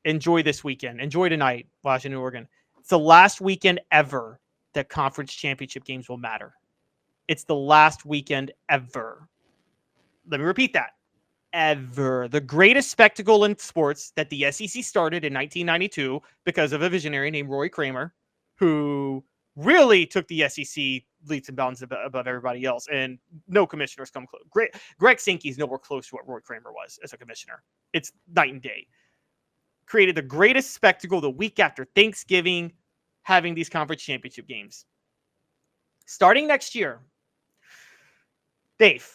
enjoy this weekend. Enjoy tonight, Washington, Oregon. It's the last weekend ever that conference championship games will matter. It's the last weekend ever. Let me repeat that. Ever. The greatest spectacle in sports that the SEC started in 1992 because of a visionary named Roy Kramer, who really took the SEC leaps and bounds above everybody else, and no commissioners come close. Greg Sankey's nowhere close to what Roy Kramer was as a commissioner. It's night and day. Created the greatest spectacle the week after Thanksgiving, having these conference championship games. Starting next year, Dave,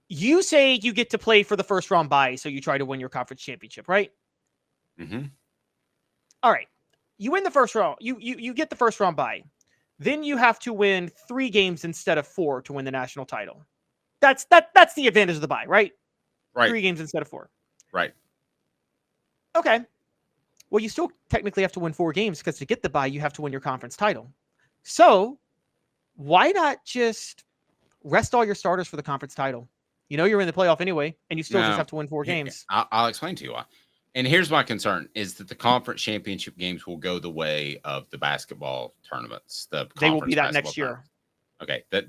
you say you get to play for the first round bye, so you try to win your conference championship, right? Mm-hmm. All right. You win the first round. You get the first round bye. Then you have to win 3 games instead of 4 to win the national title. That's the advantage of the bye, right? Right. 3 games instead of 4. Right. Okay. Well, you still technically have to win 4 games because to get the bye, you have to win your conference title. So why not just rest all your starters for the conference title? You know you're in the playoff anyway, and you still just have to win 4 games. I'll explain to you why. And here's my concern is that the conference championship games will go the way of the basketball tournaments. They will be that next year. Okay. I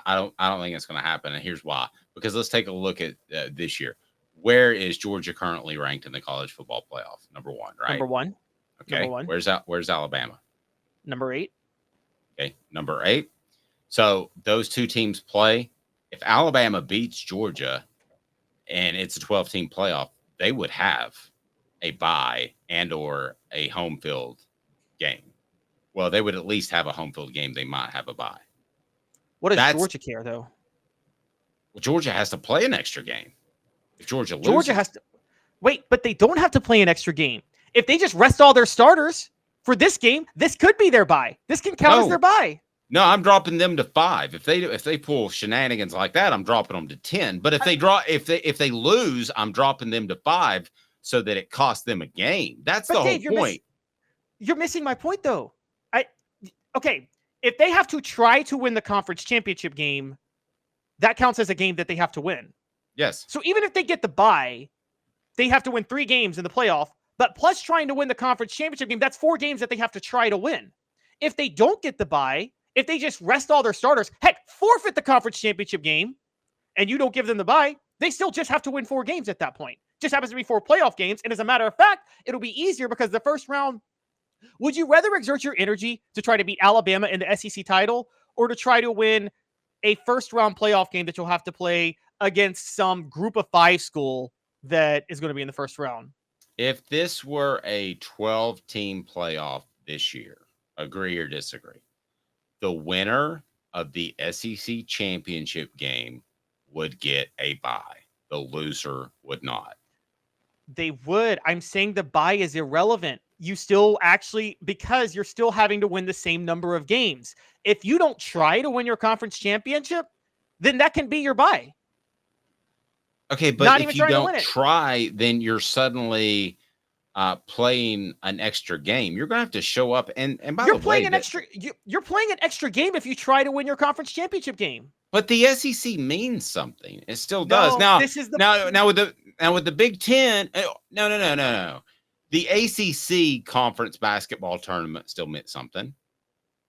don't think it's going to happen. And here's why. Because let's take a look at this year. Where is Georgia currently ranked in the college football playoff? Number 1, right? Number 1. Okay. Number 1. Where's Alabama? Number 8. Okay. Number 8. So those 2 teams play. If Alabama beats Georgia and it's a 12-team playoff, they would have a bye and or a home field game. Well, they would at least have a home field game. They might have a bye. What does Georgia care, though? Well, Georgia has to play an extra game. If Georgia loses. Georgia has to. Wait, but they don't have to play an extra game. If they just rest all their starters for this game, this could be their bye. This can count as their bye. No, I'm dropping them to 5. If they pull shenanigans like that, I'm dropping them to 10. But if they lose, I'm dropping them to 5 so that it costs them a game. That's the whole point. You're missing my point, though. Okay, if they have to try to win the conference championship game, that counts as a game that they have to win. Yes. So even if they get the bye, they have to win 3 games in the playoff. But plus trying to win the conference championship game, that's 4 games that they have to try to win. If they don't get the bye, if they just rest all their starters, heck, forfeit the conference championship game, and you don't give them the bye, they still just have to win 4 games at that point. Just happens to be 4 playoff games. And as a matter of fact, it'll be easier because the first round, would you rather exert your energy to try to beat Alabama in the SEC title or to try to win a first round playoff game that you'll have to play against some group of 5 school that is going to be in the first round? If this were a 12-team playoff this year, agree or disagree, the winner of the SEC championship game would get a bye. The loser would not. They would. I'm saying the bye is irrelevant. You still actually, because you're still having to win the same number of games. If you don't try to win your conference championship, then that can be your bye. Okay, but if you don't try, then you're suddenly playing an extra game. You're going to have to show up. And by the way, you're playing an extra game if you try to win your conference championship game. But the SEC means something. It still does. Now, with the Big Ten, no. The ACC conference basketball tournament still meant something.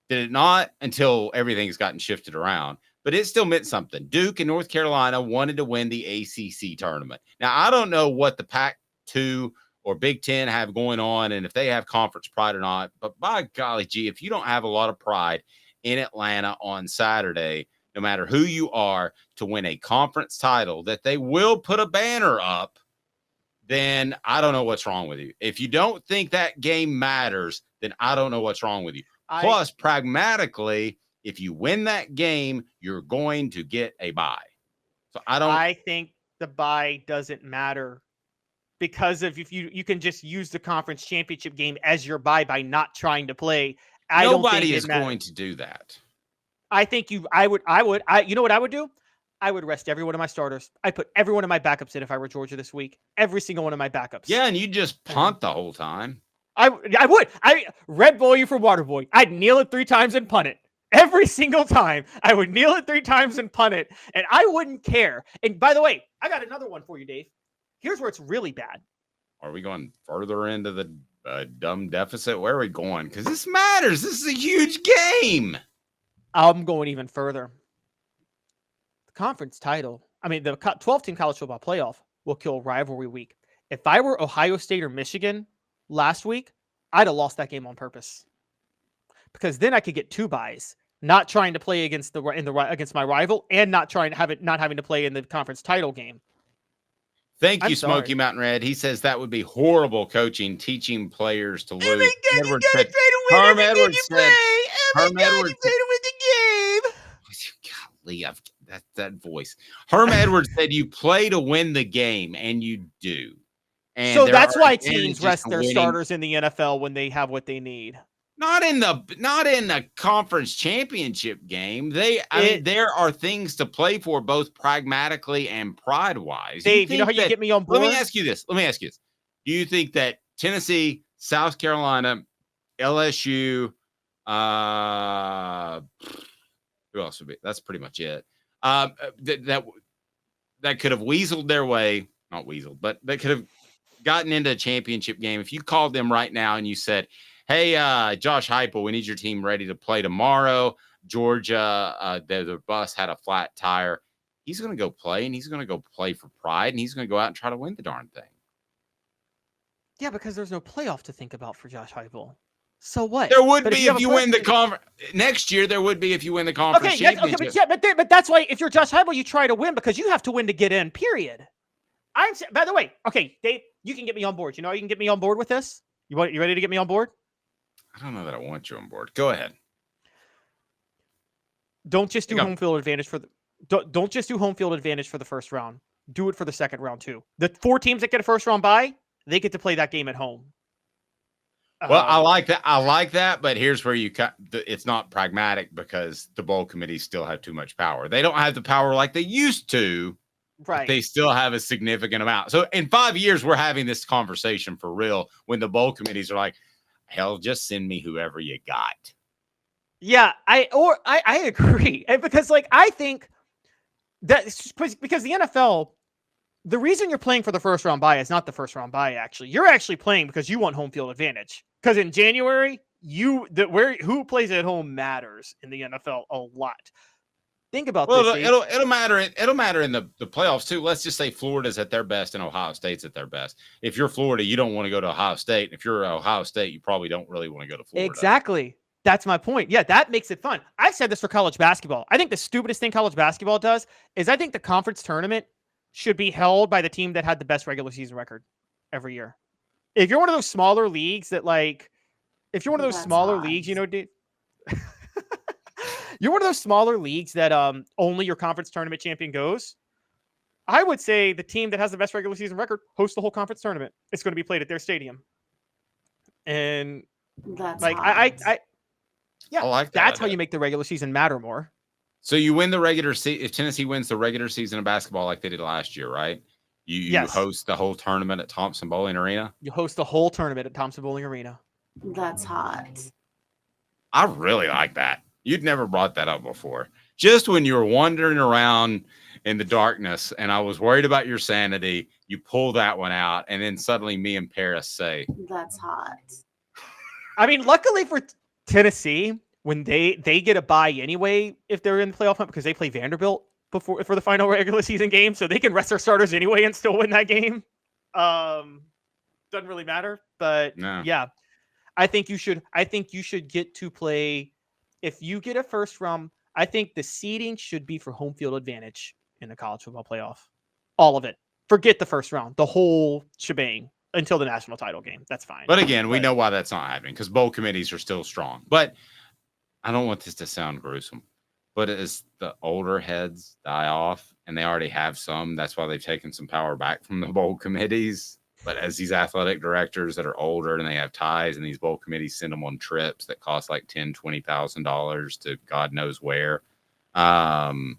Did it not? Until everything's gotten shifted around. But it still meant something. Duke and North Carolina wanted to win the ACC tournament. Now, I don't know what the Pac-2 or Big Ten have going on and if they have conference pride or not. But by golly gee, if you don't have a lot of pride in Atlanta on Saturday, no matter who you are, to win a conference title that they will put a banner up, then I don't know what's wrong with you. If you don't think that game matters, then I don't know what's wrong with you. Plus, pragmatically, if you win that game, you're going to get a bye. So I think the bye doesn't matter because if you can just use the conference championship game as your bye by not trying to play. Nobody is going to do that. I think you know what I would do? I would rest every one of my starters. I'd put every one of my backups in if I were Georgia this week. Every single one of my backups. Yeah, and you just punt the whole time. I would. Red Bull you from Water Boy. I'd kneel it 3 times and punt it. Every single time. I would kneel it 3 times and punt it. And I wouldn't care. And by the way, I got another one for you, Dave. Here's where it's really bad. Are we going further into the dumb deficit? Where are we going? Because this matters. This is a huge game. I'm going even further. The conference title, the 12-team college football playoff will kill rivalry week. If I were Ohio State or Michigan last week, I'd have lost that game on purpose. Because then I could get 2 buys, not trying to play against my rival and not having to play in the conference title game. Thank you, Smoky Mountain Red. He says that would be horrible coaching, teaching players to lose. Edwards said, Herm Edwards said, Herm Edwards said to win the game. Golly, that voice. Herm Edwards said you play to win the game, and you do. And so that's why teams rest their starters in the NFL when they have what they need. Not in the conference championship game. There are things to play for, both pragmatically and pride-wise. Dave, you know how you get me on board? Let me ask you this. Do you think that Tennessee, South Carolina, LSU, who else would be? That's pretty much it. That could have weaseled their way, not weaseled, but they could have gotten into a championship game. If you called them right now and you said, hey, Josh Heupel, we need your team ready to play tomorrow. Georgia, the bus had a flat tire. He's going to go play, and he's going to go play for pride, and he's going to go out and try to win the darn thing. Yeah, because there's no playoff to think about for Josh Heupel. So what? There would be if you win the conference next year. There would be if you win the conference championship. But that's why if you're Josh Heupel, you try to win because you have to win to get in. Period. By the way, okay, Dave, you can get me on board. You know how you can get me on board with this? You ready to get me on board? I don't know that I want you on board. Go ahead. Don't just do home field advantage for don't just do home field advantage for the first round. Do it for the second round too. The 4 teams that get a first round bye, they get to play that game at home. Well, I like that, but here's where it's not pragmatic because the bowl committees still have too much power. They don't have the power like they used to. Right. They still have a significant amount. So in 5 years, we're having this conversation for real when the bowl committees are like, hell, just send me whoever you got. Yeah, I agree. And because I think that because the NFL, the reason you're playing for the first round bye is not the first round bye, actually. You're actually playing because you want home field advantage. Because in January, who plays at home matters in the NFL a lot. Think about this. It'll matter in the playoffs too. Let's just say Florida's at their best and Ohio State's at their best. If you're Florida, you don't want to go to Ohio State. If you're Ohio State, you probably don't really want to go to Florida. Exactly. That's my point. Yeah, that makes it fun. I've said this for college basketball. I think the stupidest thing college basketball does is I think the conference tournament should be held by the team that had the best regular season record every year. If you're one of those smaller leagues that dude. You're one of those smaller leagues that only your conference tournament champion goes. I would say the team that has the best regular season record hosts the whole conference tournament. It's going to be played at their stadium. And that's that's how you make the regular season matter more. So you win the regular season. If Tennessee wins the regular season of basketball like they did last year, right? You host the whole tournament at Thompson Bowling Arena? You host the whole tournament at Thompson Bowling Arena. That's hot. I really like that. You'd never brought that up before. Just when you were wandering around in the darkness and I was worried about your sanity, you pull that one out, and then suddenly me and Paris say, that's hot. Luckily for Tennessee, when they get a bye anyway, if they're in the playoff hunt, because they play Vanderbilt for the final regular season game, so they can rest their starters anyway and still win that game. Doesn't really matter, but yeah, I think you should get to play. If you get a first round, I think the seeding should be for home field advantage in the college football playoff. All of it. Forget the first round, the whole shebang until the national title game. That's fine. But again, we know why that's not happening because bowl committees are still strong. But I don't want this to sound gruesome, but as the older heads die off, and they already have some, that's why they've taken some power back from the bowl committees. But as these athletic directors that are older and they have ties, and these bowl committees send them on trips that cost like $10,000, $20,000 to God knows where. When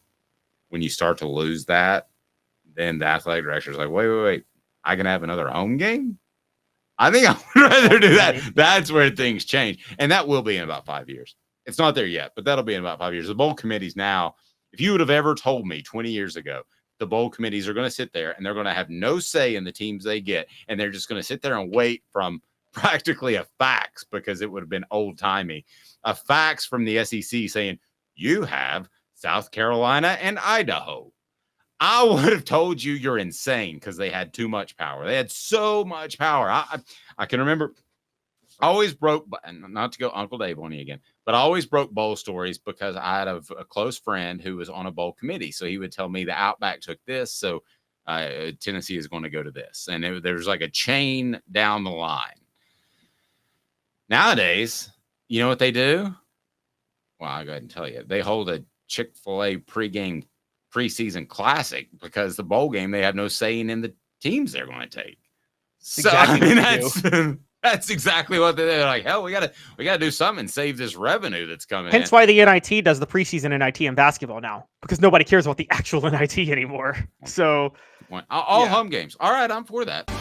you start to lose that, then the athletic director is like, wait, I can have another home game? I think I would rather do that. That's where things change. And that will be in about 5 years. It's not there yet, but that'll be in about 5 years. The bowl committees now, if you would have ever told me 20 years ago, the bowl committees are going to sit there and they're going to have no say in the teams they get. And they're just going to sit there and wait from practically a fax, because it would have been old timey, a fax from the SEC saying, you have South Carolina and Idaho. I would have told you you're insane, because they had too much power. They had so much power. I can remember, I always broke, not to go Uncle Dave on you again, but I always broke bowl stories because I had a close friend who was on a bowl committee. So he would tell me the Outback took this, so Tennessee is going to go to this. And there's like a chain down the line. Nowadays, you know what they do? Well, I'll go ahead and tell you. They hold a Chick-fil-A preseason classic, because the bowl game, they have no say in the teams they're going to take. So, exactly that's exactly what they're like. Hell, we gotta do something and save this revenue that's coming. Hence why the NIT does the preseason NIT in basketball now, because nobody cares about the actual NIT anymore. So all home games. All right, I'm for that.